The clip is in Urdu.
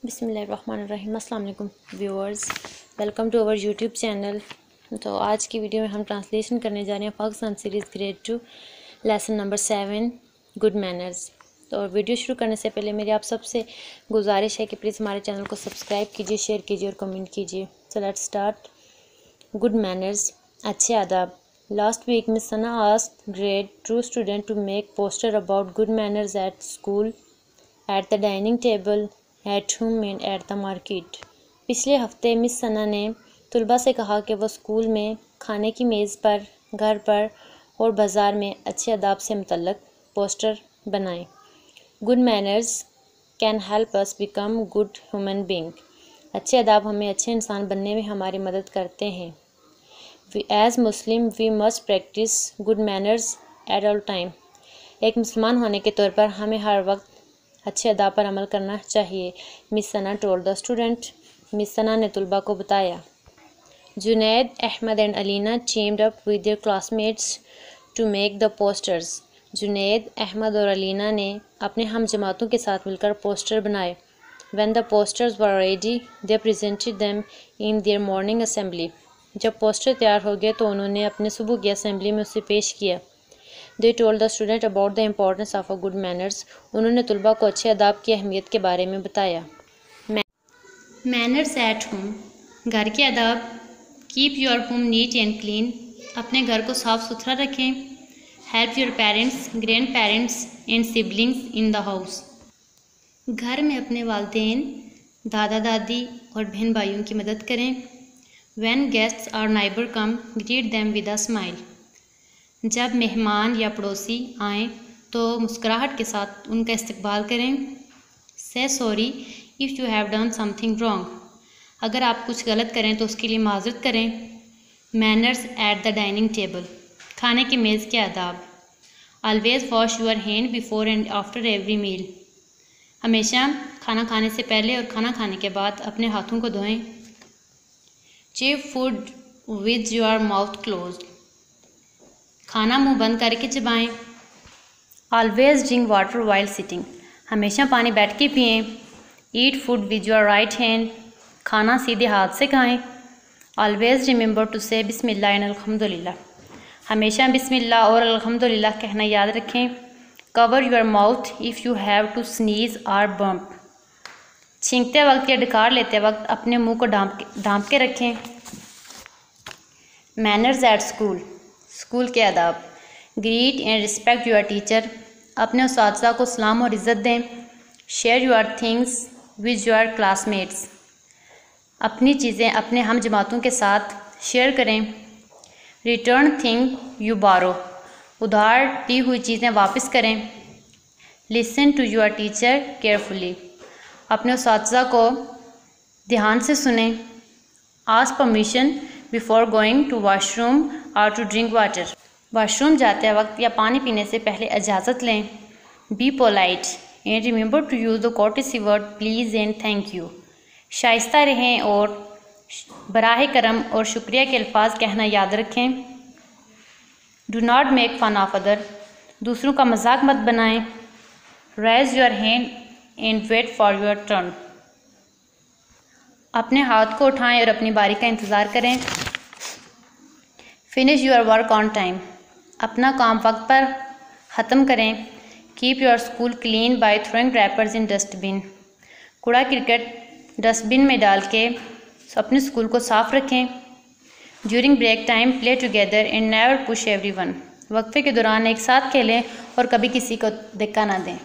بسم اللہ الرحمن الرحیم۔ السلام علیکم viewers, welcome to our YouTube channel. تو آج کی ویڈیو میں ہم ٹرانسلیشن کرنے جا رہے ہیں Pakistan series grade 2 lesson number 7 good manners. تو ویڈیو شروع کرنے سے پہلے میری آپ سب سے گزارش ہے کہ پلیز ہمارے چینل کو سبسکرائب کیجیے، شیئر کیجیے اور کمنٹ کیجیے۔ So let's start. Good manners, اچھے آداب۔ Last week miss Sana asked grade 2 student to make poster about good manners at school, at the dining table, at home and at the market. پچھلے ہفتے مس ثنا نے طلباء سے کہا کہ وہ اسکول میں، کھانے کی میز پر، گھر پر اور بازار میں اچھے آداب سے متعلق پوسٹر بنائیں۔ Good manners can help us become good human being. اچھے آداب ہمیں اچھے انسان بننے میں ہماری مدد کرتے ہیں۔ As Muslim we must practice good manners at all time. ایک مسلمان ہونے کے طور پر ہمیں ہر وقت اچھے آداب پر عمل کرنا چاہیے۔ مس ثنا ٹولڈ دا اسٹوڈنٹ۔ مس ثنا نے طلباء کو بتایا۔ جنید، احمد اینڈ علینا teamed up with their classmates to make the posters۔ Junaid, Ahmed اور علینا نے اپنے ہم جماعتوں کے ساتھ مل کر پوسٹر بنائے۔ When the posters were ready, they presented them in their morning assembly۔ جب پوسٹر تیار ہو گئے تو انہوں نے اپنے صبح کی اسمبلی میں اسے پیش کیا۔ They told the student about the importance of a good manners۔ انہوں نے طلباء کو اچھے آداب کی اہمیت کے بارے میں بتایا۔ Manners at home، گھر کے آداب۔ Keep your home neat and clean، اپنے گھر کو صاف ستھرا رکھیں۔ Help your parents، grandparents and siblings in the house، گھر میں اپنے والدین، دادا دادی اور بہن بھائیوں کی مدد کریں۔ When guests or neighbor come, greet them with a smile۔ جب مہمان یا پڑوسی آئیں تو مسکراہٹ کے ساتھ ان کا استقبال کریں۔ Say sorry if you have done something wrong، اگر آپ کچھ غلط کریں تو اس کے لیے معذرت کریں۔ Manners at the dining table، کھانے کی میز کے آداب۔ Always wash your hand before and after every meal، ہمیشہ کھانا کھانے سے پہلے اور کھانا کھانے کے بعد اپنے ہاتھوں کو دھوئیں۔ Chew food with your mouth closed، کھانا منہ بند کر کے چبائیں۔ Always drink water while sitting، ہمیشہ پانی بیٹھ کے پئیں۔ Eat food with your right hand، کھانا سیدھے ہاتھ سے کھائیں۔ Always remember to say بسم اللہ and الحمدللہ، ہمیشہ بسم اللہ اور الحمدللہ کہنا یاد رکھیں۔ Cover your mouth if you have to sneeze or bump، چھینکتے وقت یا ڈکار لیتے وقت اپنے منہ کو ڈھانپ کے رکھیں۔ Manners at school، اسکول کے آداب۔ Greet and respect your teacher، اپنے اساتذہ کو سلام اور عزت دیں۔ Share your things with your classmates، اپنی چیزیں اپنے ہم جماعتوں کے ساتھ شیئر کریں۔ Return things you borrow، ادھار دی ہوئی چیزیں واپس کریں۔ Listen to your teacher carefully، اپنے اساتذہ کو دھیان سے سنیں۔ Ask permission before going to washroom or to drink water، wash room جاتے وقت یا پانی پینے سے پہلے اجازت لیں۔ Be polite and remember to use the courtesy word please and thank you، شائستہ رہیں اور براہ کرم اور شکریہ کے الفاظ کہنا یاد رکھیں۔ Do not make fun of others، دوسروں کا مذاق مت بنائیں۔ Raise your hand and wait for your turn، اپنے ہاتھ کو اٹھائیں اور اپنی باری کا انتظار کریں۔ Finish your work on time، اپنا کام وقت پر ختم کریں۔ Keep your school clean by throwing wrappers in dustbin، کوڑا کرکٹ ڈسٹ بن میں ڈال کے اپنے اسکول کو صاف رکھیں۔ During break time play together and never push everyone، وقفے کے دوران ایک ساتھ کھیلیں اور کبھی کسی کو دھکا نہ دیں۔